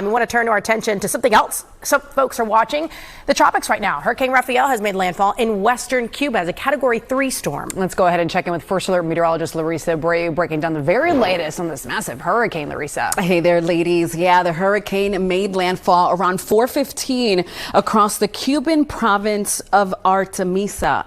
We want to turn our attention to something else some folks are watching. The tropics right now. Hurricane Rafael has made landfall in western Cuba as a Category 3 storm. Let's go ahead and check in with First Alert meteorologist Larissa Brave, breaking down the very latest on this massive hurricane, Larissa. Hey there, ladies. Yeah, the hurricane made landfall around 4:15 across the Cuban province of Artemisa.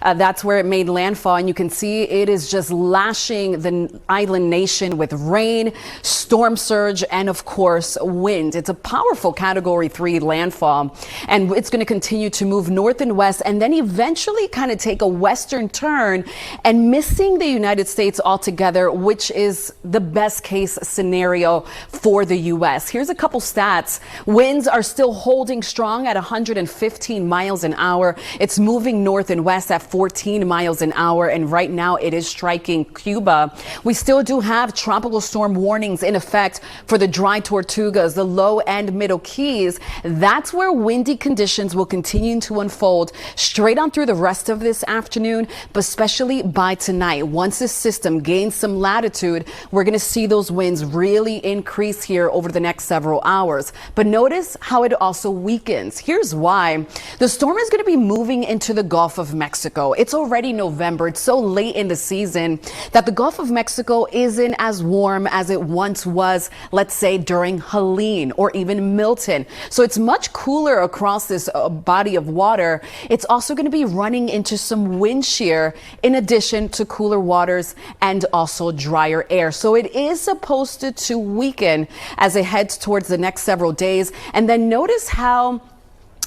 That's where it made landfall, and you can see it is just lashing the island nation with rain, storm surge, and of course wind. It's a powerful Category 3 landfall, and it's going to continue to move north and west and then eventually kind of take a western turn and missing the United States altogether, which is the best case scenario for the U.S. Here's a couple stats. Winds are still holding strong at 115 miles an hour. It's moving north and west at 14 miles an hour, and right now it is striking Cuba. We still do have tropical storm warnings in effect for the Dry Tortugas, the low and middle Keys. That's where windy conditions will continue to unfold straight on through the rest of this afternoon, but especially by tonight. Once this system gains some latitude, we're going to see those winds really increase here over the next several hours. But notice how it also weakens. Here's why. The storm is going to be moving into the Gulf of Mexico. It's already November. It's so late in the season that the Gulf of Mexico isn't as warm as it once was, let's say during Helene or even Milton. So it's much cooler across this body of water. It's also going to be running into some wind shear in addition to cooler waters and also drier air. So it is supposed to weaken as it heads towards the next several days. And then notice how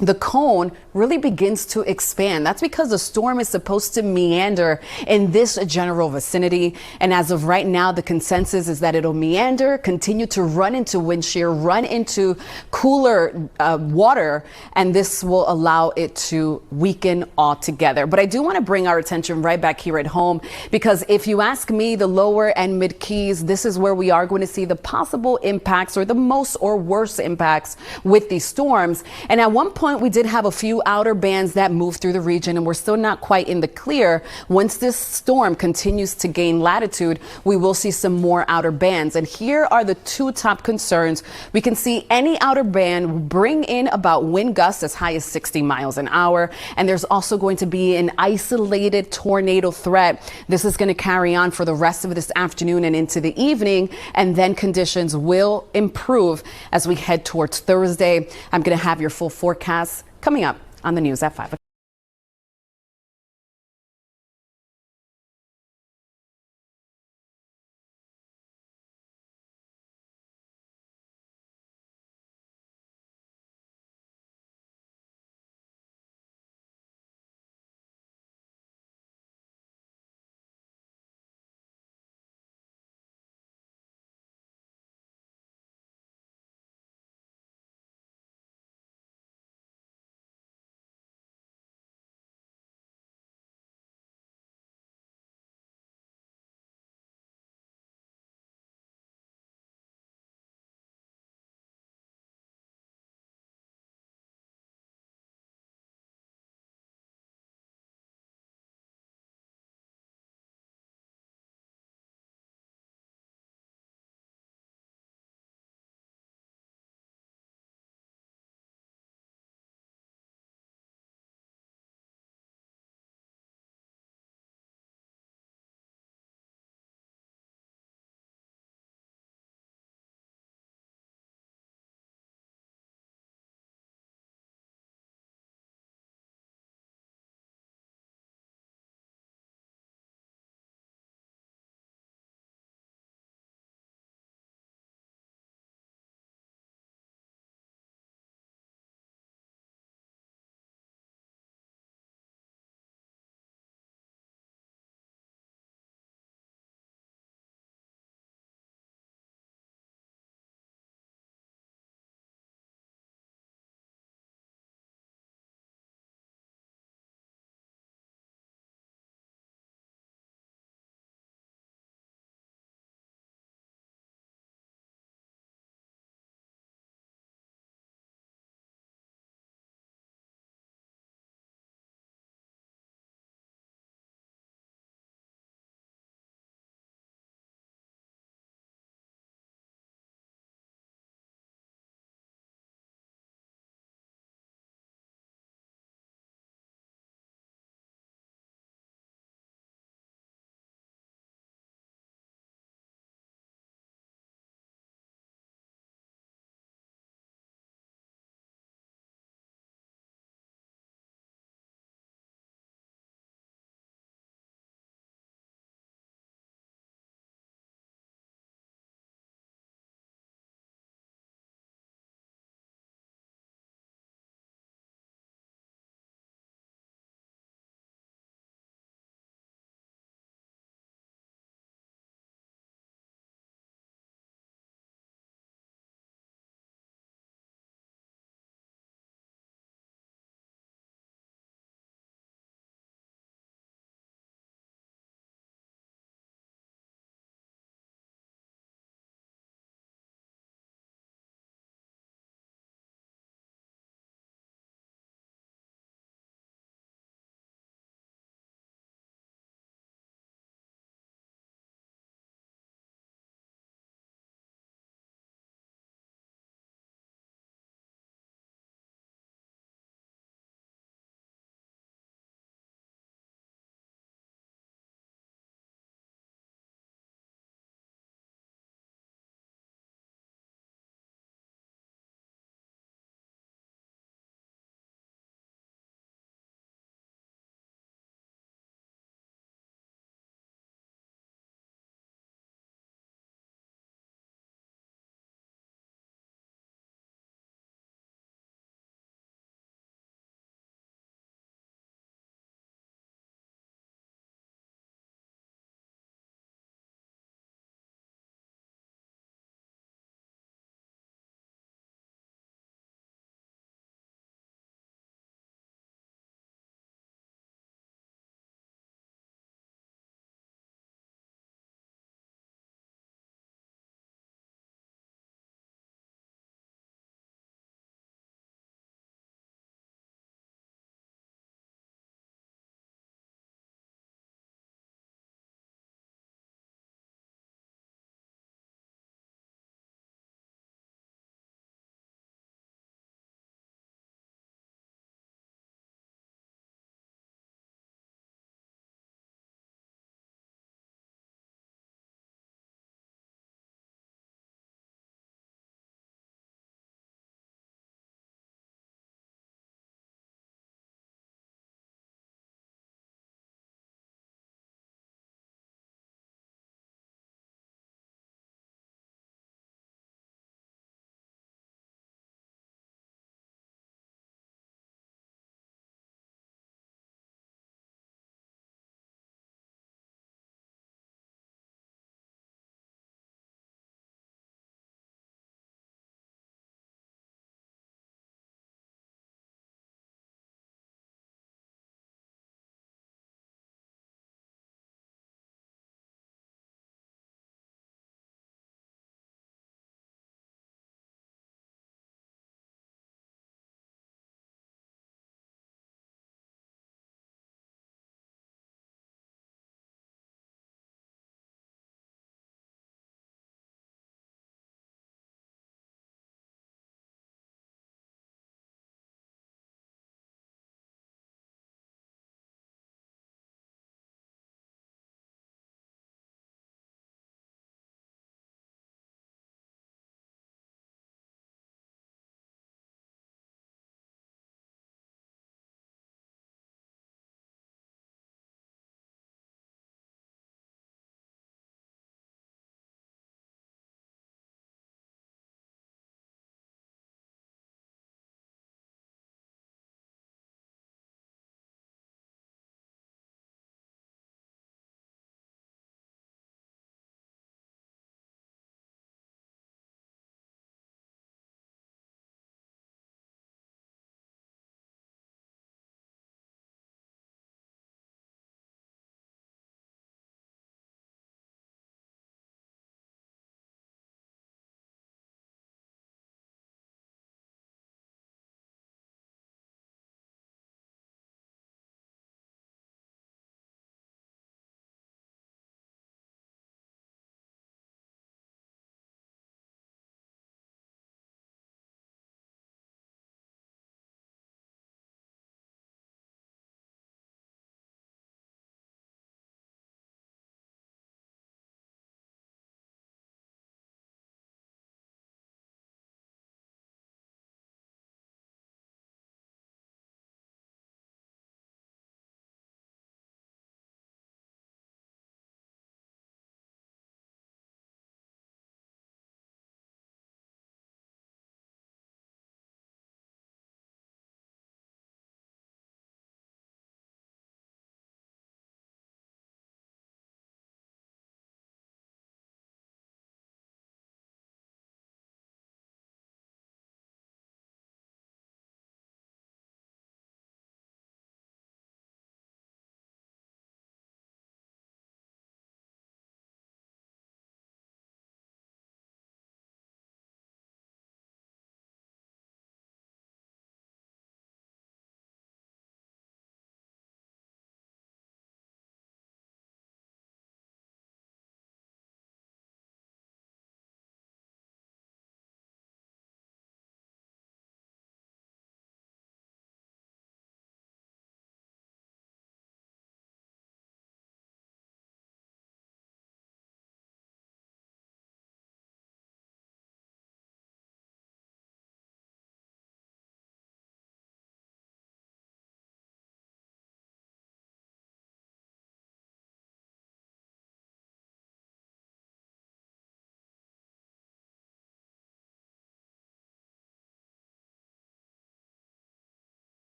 the cone really begins to expand. That's because the storm is supposed to meander in this general vicinity. And as of right now, the consensus is that it'll meander, continue to run into wind shear, run into cooler water, and this will allow it to weaken altogether. But I do want to bring our attention right back here at home, because if you ask me, the lower and mid Keys, this is where we are going to see the possible impacts or the most or worst impacts with these storms. And at one point, we did have a few outer bands that moved through the region, and we're still not quite in the clear. Once this storm continues to gain latitude, we will see some more outer bands. And here are the two top concerns. We can see any outer band will bring in about wind gusts as high as 60 miles an hour. And there's also going to be an isolated tornado threat. This is going to carry on for the rest of this afternoon and into the evening. And then conditions will improve as we head towards Thursday. I'm going to have your full forecast coming up on the news at 5 o'clock.